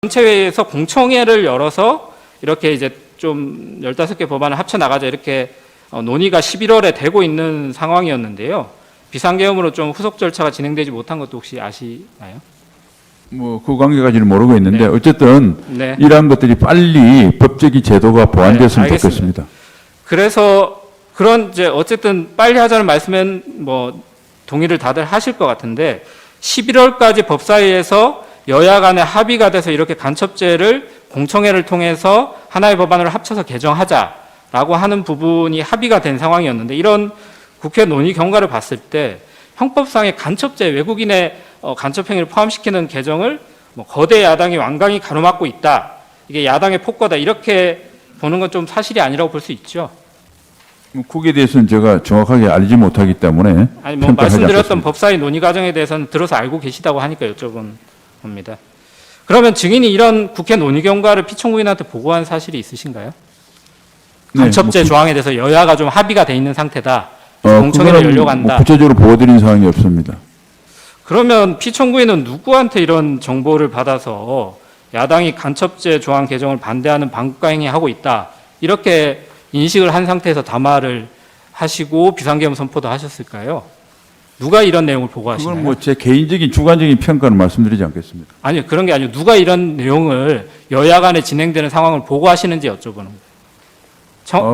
전체회의에서 공청회를 열어서 이렇게 이제 좀 15개 법안을 합쳐 나가자 이렇게 논의가 11월에 되고 있는 상황이었는데요. 비상계엄으로 좀 후속 절차가 진행되지 못한 것도 혹시 아시나요? 뭐 그 관계까지는 모르고 있는데 네. 어쨌든 네. 이러한 것들이 빨리 법적인 제도가 보완됐으면 네, 좋겠습니다. 그래서 그런 이제 어쨌든 빨리 하자는 말씀은 뭐 동의를 다들 하실 것 같은데 11월까지 법사위에서 여야 간에 합의가 돼서 이렇게 간첩죄를 공청회를 통해서 하나의 법안으로 합쳐서 개정하자라고 하는 부분이 합의가 된 상황이었는데 이런 국회 논의 경과를 봤을 때 형법상의 간첩죄, 외국인의 간첩행위를 포함시키는 개정을 뭐 거대 야당이 완강히 가로막고 있다. 이게 야당의 폭거다. 이렇게 보는 건 좀 사실이 아니라고 볼 수 있죠. 거기에 대해서는 제가 정확하게 알지 못하기 때문에 아니 뭐 평가하지 말씀드렸던 않겠습니다. 법사위 논의 과정에 대해서는 들어서 알고 계시다고 하니까 여쭤본 겁니다. 그러면 증인이 이런 국회 논의 경과를 피청구인한테 보고한 사실이 있으신가요? 간첩죄 조항에 대해서 여야가 좀 합의가 돼 있는 상태다. 공청회를 열려고 한다. 뭐 구체적으로 보여드린 사항이 없습니다. 그러면 피청구인은 누구한테 이런 정보를 받아서 야당이 간첩죄 조항 개정을 반대하는 반국가 행위하고 있다. 이렇게 인식을 한 상태에서 담화를 하시고 비상계엄 선포도 하셨을까요? 누가 이런 내용을 보고하시나요? 그건 뭐 제 개인적인 주관적인 평가는 말씀드리지 않겠습니다. 아니요. 그런 게 아니고 누가 이런 내용을 여야 간에 진행되는 상황을 보고하시는지 여쭤보는 거예요.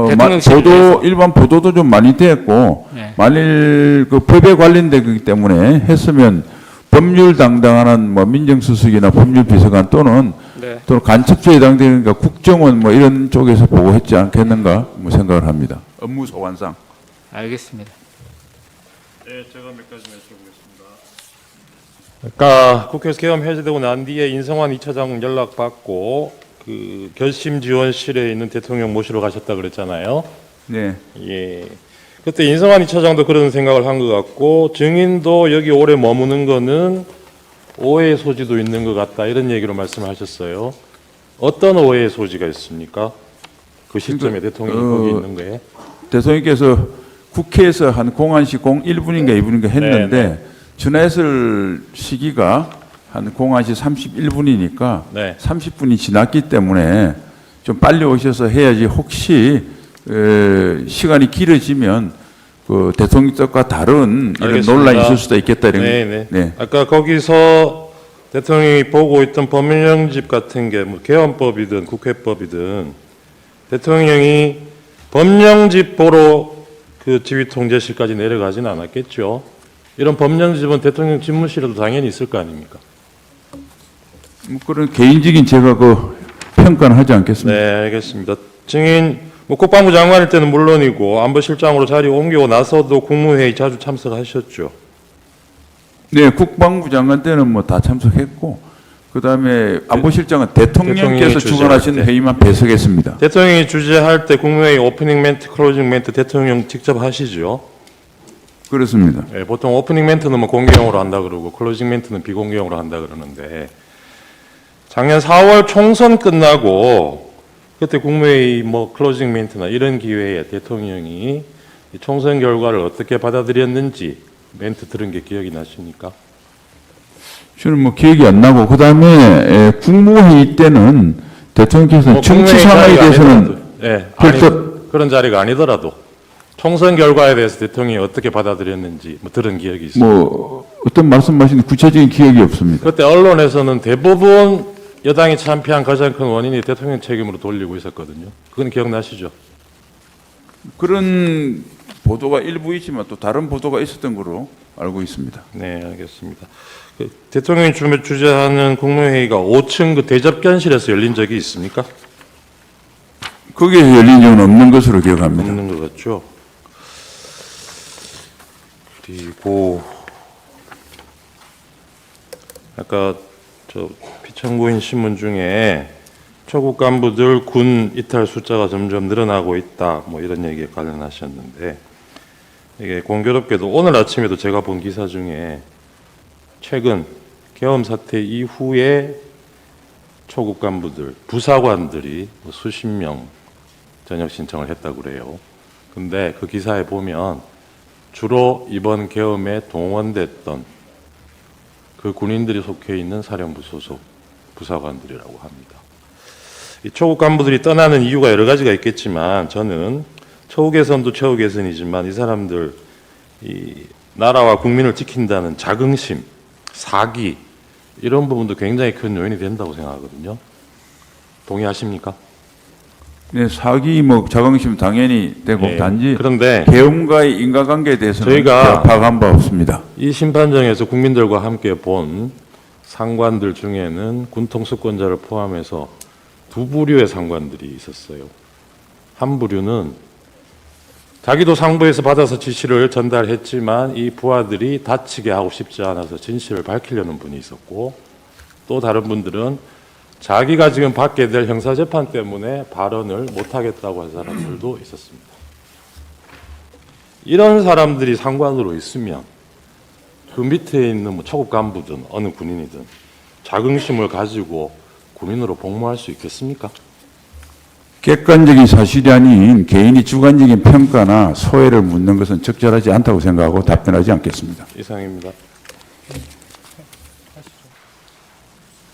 대통령실에서. 일반 보도도 좀 많이 됐고 네. 만일 그 법에 관련되기 때문에 했으면 법률 담당하는 뭐 민정수석이나 법률비서관 또는 네. 또 간첩죄에 해당되니까 국정원 뭐 이런 쪽에서 보고했지 않겠는가 뭐 생각을 합니다. 업무 소관상. 알겠습니다. 네, 제가 몇 가지만 여쭤보겠습니다. 그러니까 국회에서 계엄 해제되고 난 뒤에 인성환 2차장 연락받고 그 결심 지원실에 있는 대통령 모시러 가셨다 그랬잖아요. 네. 예. 그때 인성환 2차장도 그런 생각을 한 것 같고 증인도 여기 오래 머무는 거는 오해의 소지도 있는 것 같다 이런 얘기로 말씀하셨어요. 어떤 오해의 소지가 있습니까? 그 시점에 대통령이 거기 있는 거에. 대통령께서 국회에서 한 공안시 1분인가 2분인가 했는데 네. 전화했을 시기가 한 공안시 31분이니까 네. 30분이 지났기 때문에 좀 빨리 오셔서 해야지 혹시 시간이 길어지면 그 대통령 쪽과 다른 이런 알겠습니다. 논란이 있을 수도 있겠다 이런. 네. 네. 아까 거기서 대통령이 보고 있던 법령집 같은 게 뭐 개헌법이든 국회법이든 대통령이 법령집 보러 그 지휘통제실까지 내려가지는 않았겠죠. 이런 법령집은 대통령 집무실에도 당연히 있을 거 아닙니까? 뭐 그런 개인적인 제가 그 평가는 하지 않겠습니다. 네, 알겠습니다. 증인 뭐 국방부 장관일 때는 물론이고 안보실장으로 자리 옮기고 나서도 국무회의 자주 참석하셨죠. 네, 국방부 장관 때는 뭐 다 참석했고 그다음에 안보실장은 대통령께서 주관하신 때. 회의만 배석했습니다. 대통령이 주재할 때 국무회의 오프닝 멘트, 클로징 멘트 대통령 직접 하시죠. 그렇습니다. 네, 보통 오프닝 멘트는 뭐 공개형으로 한다 그러고 클로징 멘트는 비공개형으로 한다 그러는데 작년 4월 총선 끝나고 그때 국무회의 뭐 클로징 멘트나 이런 기회에 대통령이 총선 결과를 어떻게 받아들였는지 멘트 들은 게 기억이 나십니까? 저는 뭐 기억이 안 나고 그다음에 국무회의 때는 대통령께서 정치 상황에 대해서는 별도 그런 자리가 아니더라도 총선 결과에 대해서 대통령이 어떻게 받아들였는지 뭐 들은 기억이 있습니다. 뭐 어떤 말씀하시는 구체적인 기억이 없습니다. 그때 언론에서는 대부분 여당이 참패한 가장 큰 원인이 대통령 책임으로 돌리고 있었거든요. 그건 기억나시죠? 그런 보도가 일부 있지만 또 다른 보도가 있었던 걸로 알고 있습니다. 네, 알겠습니다. 그 대통령이 주재하는 국무회의가 5층 그 대접견실에서 열린 적이 있습니까? 거기에서 열린 적은 없는 것으로 기억합니다. 없는 것 같죠. 그리고 아까 저 피청구인 신문 중에 초급 간부들 군 이탈 숫자가 점점 늘어나고 있다 뭐 이런 얘기에 관련하셨는데 이게 공교롭게도 오늘 아침에도 제가 본 기사 중에 최근 계엄 사태 이후에 초급 간부들 부사관들이 수십 명 전역 신청을 했다고 그래요. 근데 그 기사에 보면 주로 이번 계엄에 동원됐던 그 군인들이 속해 있는 사령부 소속 부사관들이라고 합니다. 이 초급 간부들이 떠나는 이유가 여러 가지가 있겠지만 저는 처우 개선도 처우 개선이지만 이 사람들 이 나라와 국민을 지킨다는 자긍심, 사기 이런 부분도 굉장히 큰 요인이 된다고 생각하거든요. 동의하십니까? 네, 사기 뭐 자긍심 당연히 되고 예, 단지 그런데 계엄과의 인과관계에 대해서는 저희가 제가 파악한 바 없습니다. 이 심판정에서 국민들과 함께 본 상관들 중에는 군통수권자를 포함해서 두 부류의 상관들이 있었어요. 한 부류는 자기도 상부에서 받아서 지시를 전달했지만 이 부하들이 다치게 하고 싶지 않아서 진실을 밝히려는 분이 있었고, 또 다른 분들은 자기가 지금 받게 될 형사재판 때문에 발언을 못하겠다고 한 사람들도 있었습니다. 이런 사람들이 상관으로 있으면 그 밑에 있는 뭐 초급 간부든 어느 군인이든 자긍심을 가지고 군인으로 복무할 수 있겠습니까? 객관적인 사실이 아닌 개인이 주관적인 평가나 소외를 묻는 것은 적절하지 않다고 생각하고 답변하지 않겠습니다. 이상입니다.